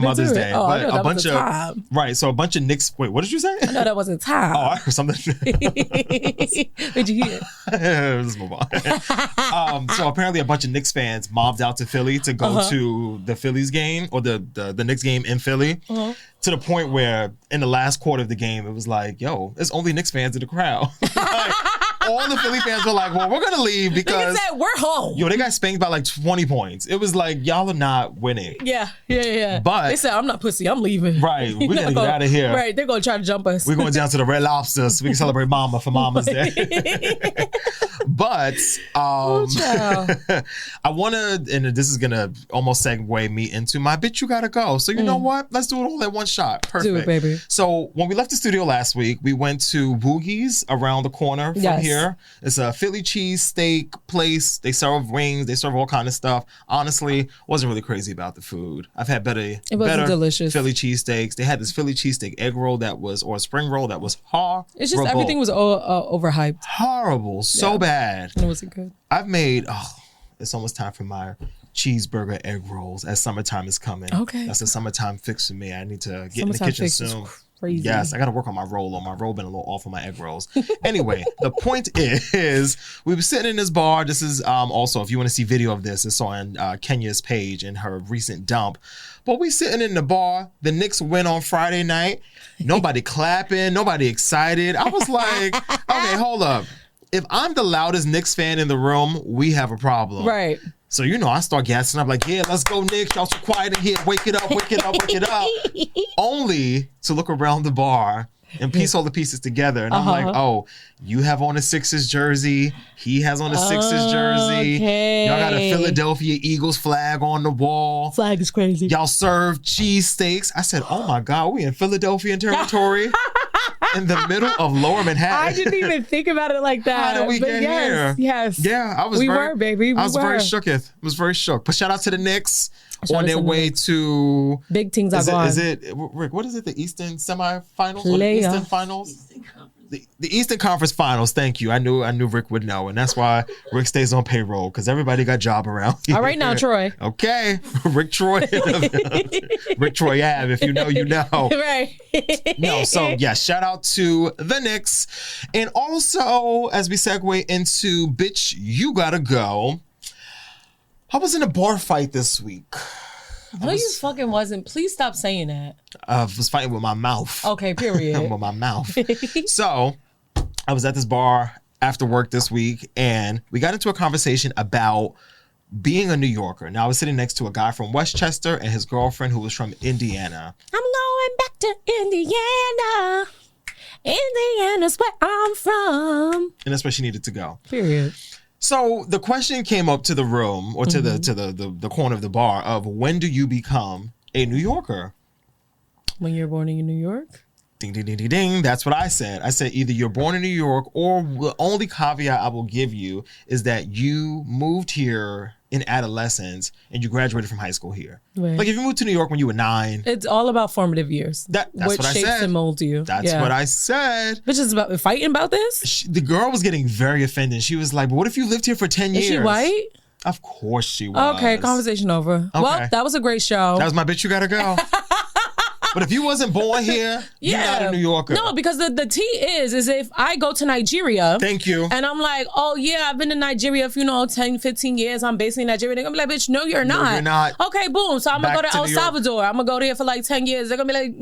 Mother's Day. Oh, but a bunch of time. Right. So a bunch of Knicks. Wait, what did you say? I know that wasn't time. Oh, I heard something. What'd you hear? Let's move on. So apparently a bunch of Knicks fans mobbed out to Philly to go to the Phillies game or the Knicks game in Philly. To the point where in the last quarter of the game, it was like, yo, there's only Knicks fans in the crowd. Like, all the Philly fans were like, well, we're going to leave because we're home. Yo, they got spanked by like 20 points. It was like, y'all are not winning. Yeah. But they said, I'm not pussy, I'm leaving. Right. We're going to get out of here. Right. They're going to try to jump us. We're going down to the Red Lobster so we can celebrate Mama for Mama's Day. But I want to, and this is going to almost segue me into my bitch, you got to go. So you know what? Let's do it all at one shot. Perfect. Do it, baby. So when we left the studio last week, we went to Woogie's around the corner from here. It's a Philly cheesesteak place. They serve wings. They serve all kind of stuff. Honestly, wasn't really crazy about the food. I've had better delicious Philly cheesesteaks. They had this Philly cheesesteak egg roll or a spring roll that was horrible. It's just everything was overhyped. Horrible. So bad. It wasn't good. I've made, it's almost time for my cheeseburger egg rolls as summertime is coming. Okay. That's a summertime fix for me. I need to get in the kitchen soon. Crazy. Yes, I got to work on my roll. My roll been a little off on my egg rolls. Anyway, the point is, we were sitting in this bar. This is also, if you want to see video of this, it's on Kenya's page in her recent dump. But we sitting in the bar. The Knicks win on Friday night. Nobody clapping. Nobody excited. I was like, okay, hold up. If I'm the loudest Knicks fan in the room, we have a problem. Right. So, I start gassing up like, yeah, let's go, Knicks. Y'all so quiet in here. Wake it up, wake it up, wake it up. Only to look around the bar and piece all the pieces together. And I'm like, oh, you have on a Sixers jersey. He has on a Sixers jersey. Okay. Y'all got a Philadelphia Eagles flag on the wall. Flag is crazy. Y'all serve cheesesteaks. I said, oh my God, we in Philadelphia territory. In the middle of Lower Manhattan. I didn't even think about it like that. How did we get here? Yes. Yeah, we were, baby. I was very shooketh. I was very shook. But shout out to the Knicks on their way to big things are gone. Is it Rick? What is it? The Eastern semifinals or the Eastern Finals? The Eastern Conference Finals. Thank you. I knew Rick would know, and that's why Rick stays on payroll because everybody got job around here. All right now, Troy. Okay, Rick Troy, Rick Troy Ave. If you know, you know. Right. No. So yeah, shout out to the Knicks, and also as we segue into bitch, you gotta go. I was in a bar fight this week. No, you fucking wasn't. Please stop saying that. I was fighting with my mouth. Okay, period. With my mouth. So I was at this bar after work this week, and we got into a conversation about being a New Yorker. Now, I was sitting next to a guy from Westchester and his girlfriend who was from Indiana. I'm going back to Indiana. Indiana's where I'm from. And that's where she needed to go. Period. So the question came up to the room or to the corner of the bar of when do you become a New Yorker? When you're born in New York? Ding, ding, ding, ding, ding. That's what I said. I said either you're born in New York or the only caveat I will give you is that you moved here in adolescence and you graduated from high school here. Right. Like if you moved to New York when you were 9. It's all about formative years. That's what what I shapes said. and molds you. That's what I said. Bitches about fighting about this? The girl was getting very offended. She was like, but what if you lived here for 10 years? Is she white? Of course she was. Okay, conversation over. Okay. Well, that was a great show. That was my bitch, you gotta go. But if you wasn't born here, you're not a New Yorker. No, because the tea is if I go to Nigeria. Thank you. And I'm like, oh yeah, I've been in Nigeria for, 10, 15 years. I'm basically in Nigeria. They're going to be like, bitch, no, you're not. No, you're not. Okay, boom. So I'm going to go to El Salvador. I'm going to go there for like 10 years. They're going to be like,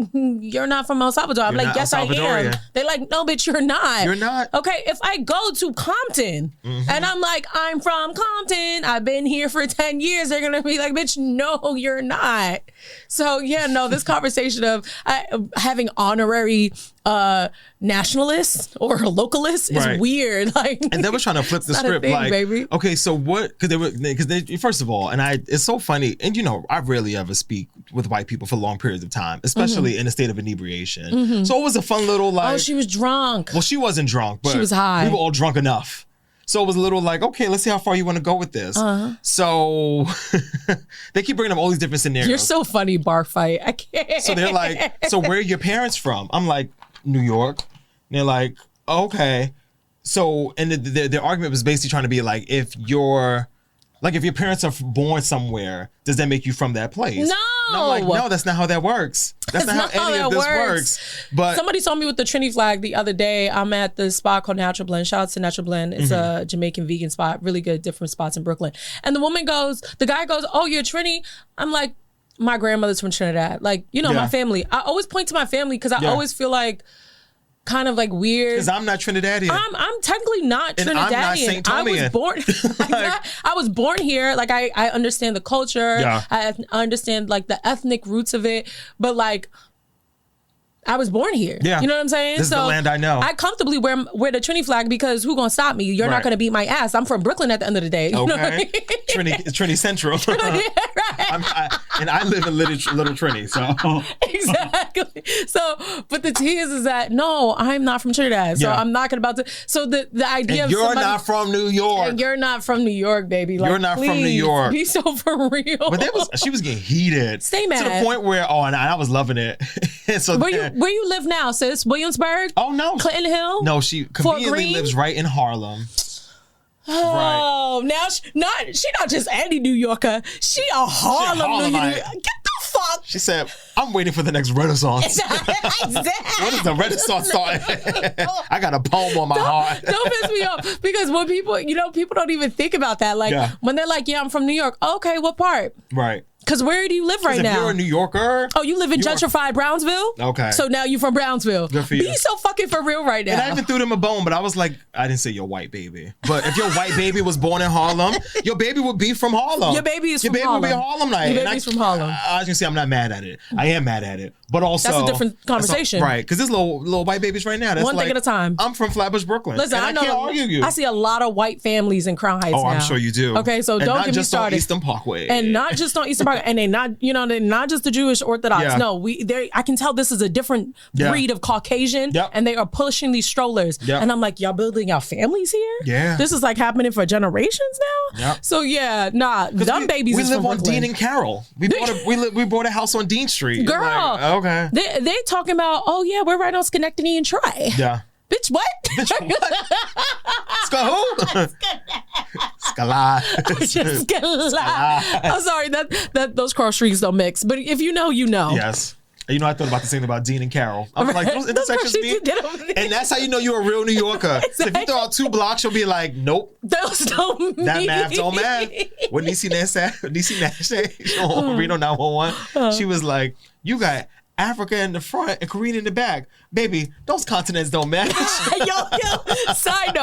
you're not from El Salvador. I'm like, yes, I am. They're like, no, bitch, you're not. You're not. Okay, if I go to Compton and I'm like, I'm from Compton. I've been here for 10 years. They're going to be like, bitch, no, you're not. So yeah, no, this conversation of having honorary nationalists or localists is weird. Like, and they were trying to flip the script, thing, like, baby. Okay, so what? Because they first of all, and it's so funny, and I rarely ever speak with white people for long periods of time, especially in a state of inebriation. So it was a fun little like. Oh, she was drunk. Well, she wasn't drunk, but she was high. We were all drunk enough. So it was a little like, okay, let's see how far you want to go with this. So they keep bringing up all these different scenarios. You're so funny, bar fight. I can't. So they're like, so where are your parents from? I'm like, New York. And they're like, okay. So, and their argument was basically trying to be like, if your parents are born somewhere, does that make you from that place? No. And I'm like, no, that's not how that works. That's not how any of this works. But somebody saw me with the Trini flag the other day. I'm at the spot called Natural Blend. Shout out to Natural Blend. It's a Jamaican vegan spot. Really good, different spots in Brooklyn. And the guy goes, oh, you're Trini? I'm like, my grandmother's from Trinidad. Like, my family. I always point to my family because I always feel like kind of like weird. Because I'm not Trinidadian. I'm technically not Trinidadian. And I'm not St. I was born. I was born here. Like I understand the culture. Yeah. I understand like the ethnic roots of it. But like, I was born here. Yeah. You know what I'm saying? This is the land I know. I comfortably wear the Trini flag because who gonna stop me? You're not gonna beat my ass. I'm from Brooklyn at the end of the day. You know what I mean? Trini Central. And I live in Little Trini, so. Exactly. So, but the tea is that, no, I'm not from Trinidad. So I'm not about to. So the idea and of you're not from New York. And you're not from New York, baby. Like, you're not from New York. Be so for real. But she was getting heated. Stay mad. To the point where, and I was loving it. So where you live now, sis? Williamsburg? Oh, no. Clinton Hill? No, she conveniently lives right in Harlem. Oh, now she not just any New Yorker. She a Harlem New Yorker. Get the fuck. She said, I'm waiting for the next Renaissance. Exactly. When is the Renaissance starting? I got a poem on my heart. Don't piss me off. Because when people, people don't even think about that. Like when they're like, yeah, I'm from New York. Okay, what part? Right. Because where do you live right now? If you're a New Yorker. Oh, you live in gentrified Brownsville? Okay. So now you're from Brownsville. Good for you. Be so fucking for real right now. And I even threw them a bone, but I was like, I didn't say your white baby. But if your white baby was born in Harlem, your baby would be from Harlem. Your baby is from Harlem. Your baby would be Harlem night. Your baby's from Harlem. I was going to say I'm not mad at it. I am mad at it. But also. That's a different conversation. Right. Because there's little white babies right now. That's one thing at a time. I'm from Flatbush, Brooklyn. Listen, and I can't argue you. I see a lot of white families in Crown Heights now. Oh, I'm sure you do. Okay, so don't get me started. On Eastern Parkway. And not just on Eastern Parkway. And they're not just the Jewish Orthodox. Yeah. No, I can tell this is a different breed of Caucasian. Yep. And they are pushing these strollers. Yep. And I'm like, y'all building y'all families here? Yeah. This is like happening for generations now? Yep. So yeah, dumb babies we is live from on Brooklyn. Dean and Carroll. We bought a house on Dean Street. Girl. Like, okay. They talking about, oh yeah, we're right on Schenectady and Troy. Yeah. Bitch, what? Bitch, what? Who? Scala. I'm sorry, that those cross streets don't mix. But if you know, you know. Yes. I thought about this thing about Dean and Carroll. I was like, those intersections mean. And that's how you know you're a real New Yorker. Exactly. So if you throw out 2 blocks, you'll be like, nope. Those don't mean. That math don't math. What Niecy Nash said on Reno 911, she was like, you got Africa in the front and Korean in the back. Baby, those continents don't match. yo, side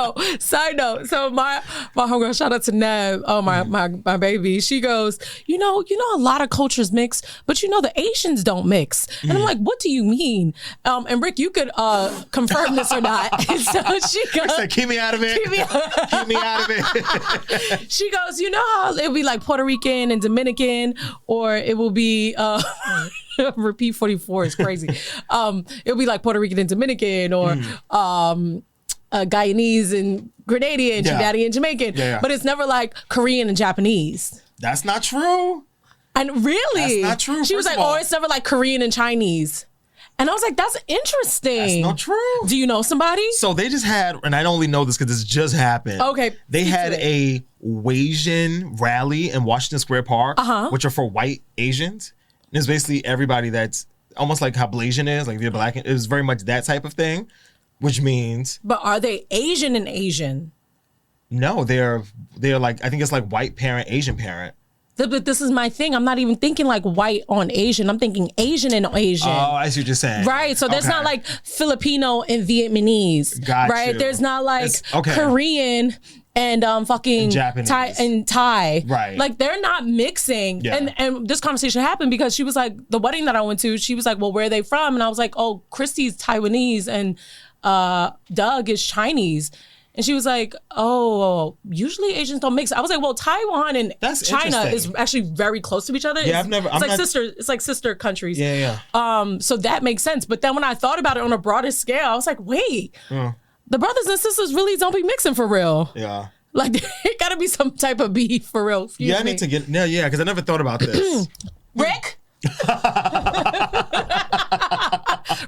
note. So my homegirl, shout out to Neb, my baby, she goes, you know, a lot of cultures mix, but the Asians don't mix. And I'm like, what do you mean? And Rick, you could confirm this or not. So she goes, said, keep me out of it. Keep me out of it. She goes, you know how it'll be like Puerto Rican and Dominican, or it will be repeat 44 is crazy. It'll be like Puerto Rican and Dominican, or Guyanese and Grenadian, Yeah. Trinidadian and Jamaican. Yeah. But it's never like Korean and Japanese. That's not true. And really? That's not true. She was First like, of all, it's never like Korean and Chinese. And I was like, that's interesting. That's not true. Do you know somebody? So they just had, and I only know this because this just happened. Okay. They had a Asian rally in Washington Square Park, which are for white Asians. And it's basically everybody that's almost like how Blasian is, like they're black. It was very much that type of thing, which means But are they Asian and Asian? no, they're like, I think it's like white parent, Asian parent. But this is my thing. I'm not even thinking like white on Asian. I'm thinking Asian and Asian. Oh, I see what you're saying. Right. So there's Okay. not like Filipino and Vietnamese. Got right. you. There's not like It's- okay. Korean and fucking And Japanese. Thai. Right. Like they're not mixing. Yeah. And this conversation happened because she was like, the wedding that I went to, she was like, well, where are they from? And I was like, oh, Christy's Taiwanese and Doug is Chinese. And she was like, oh, usually Asians don't mix. I was like, well, Taiwan and That's China interesting. is actually very close to each other. Yeah, It's like sister countries. Yeah. So that makes sense. But then when I thought about it on a broader scale, I was like, wait, the brothers and sisters really don't be mixing for real. Yeah. Like there gotta be some type of beef for real. Excuse Yeah, I me. need to get, yeah, because I never thought about this. Rick?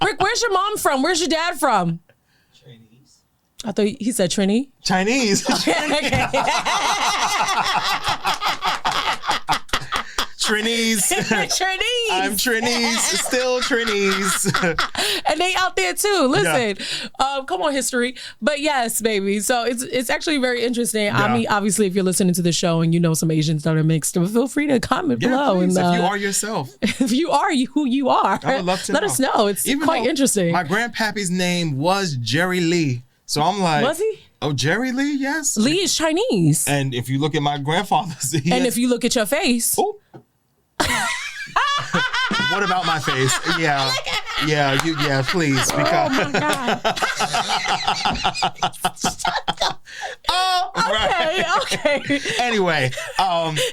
Rick, where's your mom from? Where's your dad from? Chinese. I thought he said Trini. Chinese. Trinis. Trini. I'm Trinis. Still Trinis. And they out there too. Listen, come on, history. But yes, baby. So it's actually very interesting. I Yeah. mean, obviously, if you're listening to the show and you know some Asians that are mixed, feel free to comment below. Please, and if you are yourself. if you are who you are, I would love to let know. us know. It's Even quite though interesting. My grandpappy's name was Jerry Lee. So I'm like, Was he? Oh, Jerry Lee, yes. Lee is Chinese. And if you look at my grandfather's, And if you look at your face, what about my face? Yeah, please, oh because my God. Okay. Anyway,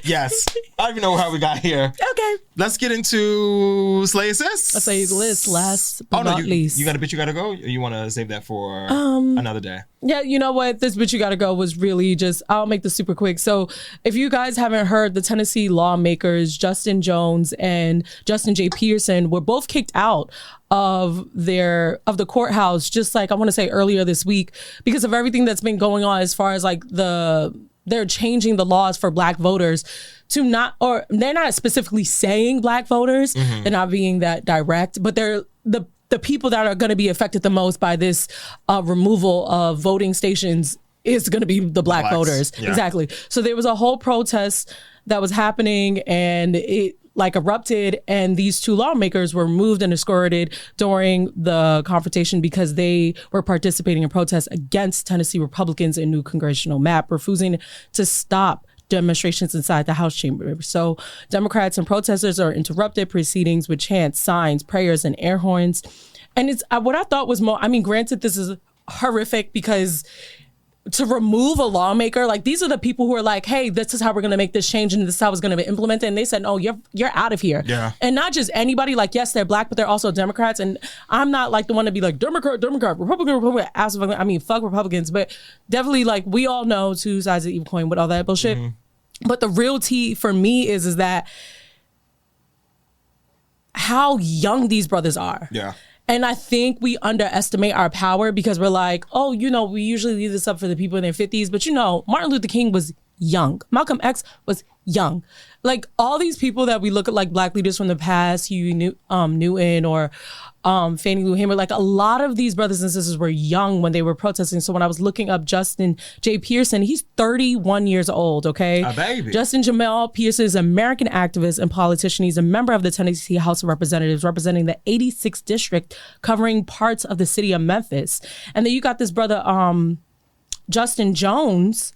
yes, I don't even know how we got here. Okay. Let's get into Slay Assist. I'll say list last but not you least. got a bitch you gotta go? Or you want to save that for another day? Yeah, you know what? This bitch you gotta go was really just, I'll make this super quick. So if you guys haven't heard, the Tennessee lawmakers, Justin Jones and Justin J. Pearson, were both kicked out of the courthouse, just like I want to say earlier this week, because of everything that's been going on as far as like they're changing the laws for black voters to not, or they're not specifically saying black voters, they're not being that direct, but they're the people that are going to be affected the most by this removal of voting stations is going to be the black Blacks. voters. Yeah. Exactly. So there was a whole protest that was happening and it like erupted, and these two lawmakers were removed and escorted during the confrontation because they were participating in protests against Tennessee Republicans in new congressional map, refusing to stop demonstrations inside the House chamber. So Democrats and protesters are interrupted proceedings with chants, signs, prayers, and air horns. And it's what I thought was more, I mean, granted, this is horrific because to remove a lawmaker, like these are the people who are like, hey, this is how we're going to make this change and this is how it's going to be implemented. And they said, oh, you're out of here. Yeah. And not just anybody, like, yes, they're black, but they're also Democrats. And I'm not like the one to be like, Democrat, Republican. Absolutely. I mean, fuck Republicans, but definitely like we all know two sides of the evil coin with all that bullshit. But the real tea for me is that how young these brothers are. Yeah. And I think we underestimate our power because we're like, oh, you know, we usually leave this up for the people in their 50s. But, you know, Martin Luther King was young. Malcolm X was young. Like all these people that we look at like black leaders from the past, Huey Newton or Fannie Lou Hamer, like a lot of these brothers and sisters were young when they were protesting. So when I was looking up Justin J. Pearson, he's 31 years old, okay? A baby. Justin Jamal Pearson is an American activist and politician. He's a member of the Tennessee House of Representatives representing the 86th district covering parts of the city of Memphis. And then you got this brother, Justin Jones,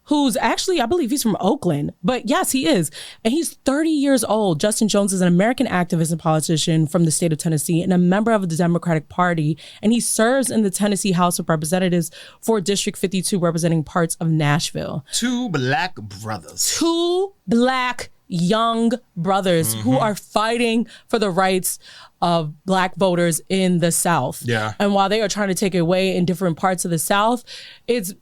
who's actually, I believe he's from Oakland, but yes, he is. And he's 30 years old. Justin Jones is an American activist and politician from the state of Tennessee and a member of the Democratic Party. And he serves in the Tennessee House of Representatives for District 52, representing parts of Nashville. Two black brothers. Two black young brothers who are fighting for the rights of Black voters in the South. Yeah. And while they are trying to take it away in different parts of the South, it's...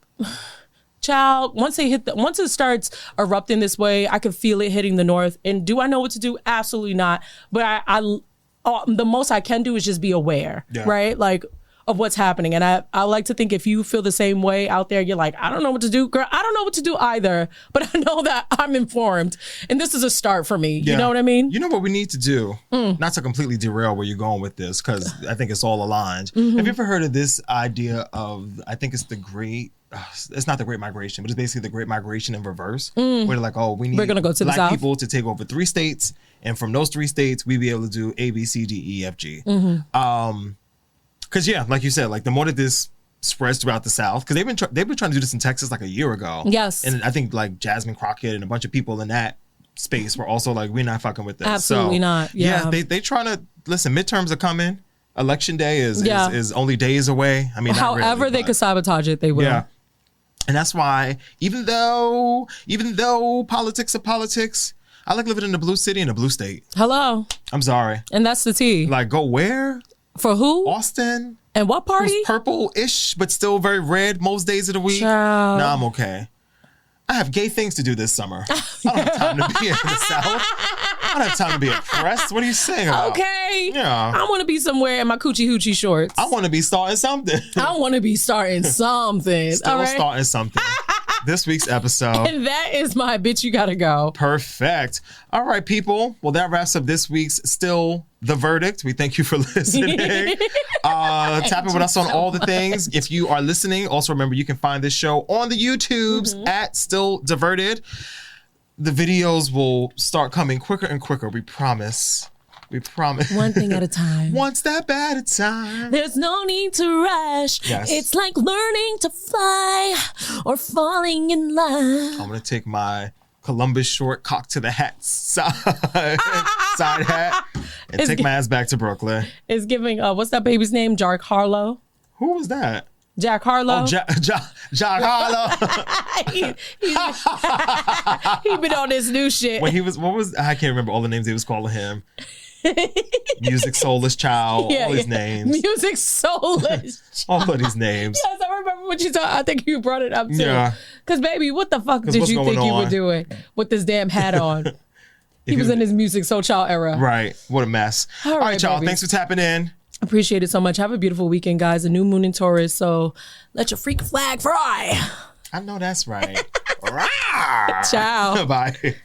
Child, once it starts erupting this way, I can feel it hitting the North. And do I know what to do? Absolutely not. But the most I can do is just be aware, right? Like, of what's happening. And I like to think if you feel the same way out there, you're like, I don't know what to do. Girl, I don't know what to do either. But I know that I'm informed. And this is a start for me. You know what I mean? You know what we need to do? Not to completely derail where you're going with this, because I think it's all aligned. Have you ever heard of this idea of, I think it's it's not the Great Migration, but it's basically the Great Migration in reverse. Where they're like, oh, we're gonna go to Black people to take over 3 states. And from those 3 states, we be able to do A, B, C, D, E, F, G. Because like you said, like the more that this spreads throughout the South, because they've been trying to do this in Texas like a year ago. Yes. And I think like Jasmine Crockett and a bunch of people in that space were also like, we're not fucking with this. Absolutely not. Yeah. They trying to listen. Midterms are coming. Election day is only days away. I mean, however really, they could sabotage it, they will. Yeah. And that's why, even though politics are politics, I like living in a blue city in a blue state. Hello. I'm sorry. And that's the tea. Like, go where? For who? Austin. And what party? Who's purple-ish, but still very red most days of the week. Child. Nah, I'm okay. I have gay things to do this summer. I don't have time to be in the South. I don't have time to be oppressed. What are you saying about? Okay. Yeah. I want to be somewhere in my coochie hoochie shorts. I want to be starting something. Still starting something. This week's episode. And that is my bitch, you gotta go. Perfect. All right, people. Well, that wraps up this week's Still the Verdict. We thank you for listening. Tap in with us on all the things. If you are listening, also remember you can find this show on the YouTubes at Still Diverted. The videos will start coming quicker and quicker. We promise. We promise. One thing at a time. One step at a time. There's no need to rush. Yes. It's like learning to fly or falling in love. I'm going to take my Columbus short cock to the hat side hat and take my ass back to Brooklyn. It's giving, what's that baby's name? Jack Harlow? Who was that? Jack Harlow. Oh, Jack Harlow. He been on this new shit. When I can't remember all the names they was calling him. Music Soulless Child, all these names. Music Soulless All of these names. Yes, I remember what you thought. I think you brought it up too. Yeah. Because baby, what the fuck did you think you were doing with this damn hat on? He was in his Music Soul Child era. Right. What a mess. All right, y'all. Baby. Thanks for tapping in. Appreciate it so much. Have a beautiful weekend, guys. A new moon in Taurus, so let your freak flag fly. I know that's right. Ciao. Bye.